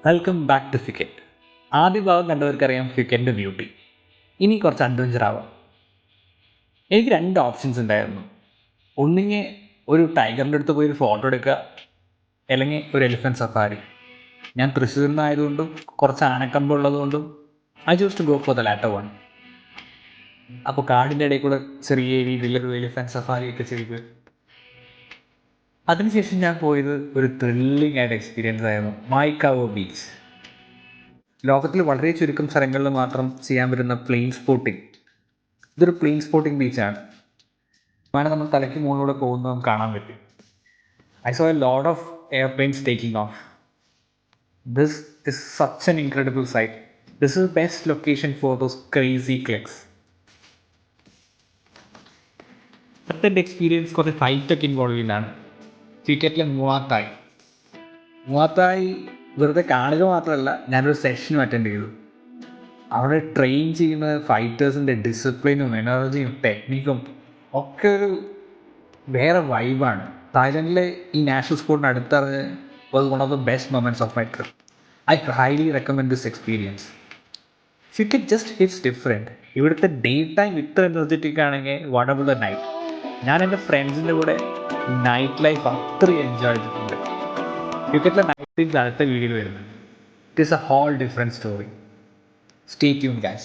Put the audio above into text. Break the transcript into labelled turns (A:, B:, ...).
A: Welcome back to ഫിക്കറ്റ്. ആദ്യ ഭാഗം കണ്ടവർക്കറിയാം ഫിക്കറ്റിൻ്റെ beauty. ഇനി കുറച്ച് അഡ്വഞ്ചർ ആവാം. എനിക്ക് രണ്ട് ഓപ്ഷൻസ് ഉണ്ടായിരുന്നു. ഒന്നിങ്ങനെ ഒരു ടൈഗറിൻ്റെ അടുത്ത് പോയി ഒരു ഫോട്ടോ എടുക്കുക, അല്ലെങ്കിൽ ഒരു എലിഫൻറ്റ് സഫാരി. ഞാൻ തൃശ്ശൂരിൽ നിന്നായതുകൊണ്ടും കുറച്ച് ആനക്കമ്പുള്ളതുകൊണ്ടും I choose to go for the latter one. അപ്പോൾ കാടിൻ്റെ ഇടയിൽ കൂടെ ചെറിയ രീതിയിലൊരു എലിഫൻറ്റ് സഫാരി ഒക്കെ ചെയ്ത് അതിനുശേഷം ഞാൻ പോയത് ഒരു ത്രില്ലിംഗ് ആയിട്ട് എക്സ്പീരിയൻസ് ആയിരുന്നു മായ്ക്കാവോ ബീച്ച്. ലോകത്തിൽ വളരെ ചുരുക്കം സ്ഥലങ്ങളിൽ മാത്രം ചെയ്യാൻ പറ്റുന്ന പ്ലെയിൻ സ്പോട്ടിംഗ്. ഇതൊരു പ്ലെയിൻ സ്പോട്ടിംഗ് ബീച്ചാണ്. വേണം നമ്മൾ തലയ്ക്ക് മുകളിലൂടെ പോകുന്നത് നമുക്ക് കാണാൻ പറ്റും. I saw a lot of airplanes taking off. This is such an incredible sight. This is best location for those crazy clicks. അടുത്ത എൻ്റെ എക്സ്പീരിയൻസ് കുറച്ച് ഫൈറ്റൊക്കെ ഇൻവോൾവ് ചെയ്യുന്നതാണ്. ഫിക്കറ്റിലെ മൂവാത്തായി വെറുതെ കാണുക മാത്രമല്ല, ഞാനൊരു സെഷനും അറ്റൻഡ് ചെയ്തു. അവിടെ ട്രെയിൻ ചെയ്യുന്ന ഫൈറ്റേഴ്സിൻ്റെ ഡിസിപ്ലിനും എനർജിയും ടെക്നിക്കും ഒക്കെ ഒരു വേറെ വൈബാണ്. തായ്ലൻഡിലെ ഈ നാഷണൽ സ്പോർട്ടിന് അടുത്തറിഞ്ഞ് was one of the best moments of my trip. I highly recommend this experience. ഫിക്കറ്റ് ജസ്റ്റ് ഹിറ്റ്സ് ഡിഫറെൻറ്റ്. ഇവിടുത്തെ ഡേ ടൈം ഇത്ര എനർജറ്റിക് ആണെങ്കിൽ വാട്ട് അബൌട്ട് ദ നൈറ്റ്? ഞാൻ എൻ്റെ ഫ്രണ്ട്സിൻ്റെ കൂടെ നൈറ്റ് ലൈഫ് അത്രയും എൻജോയ് ചെയ്തിട്ടുണ്ട്. ഫിക്കറ്റിലെ നൈറ്റ് ലൈഫ് അടുത്ത വീഡിയോയിൽ വരുന്നത്. It is a whole different story. Stay tuned, guys.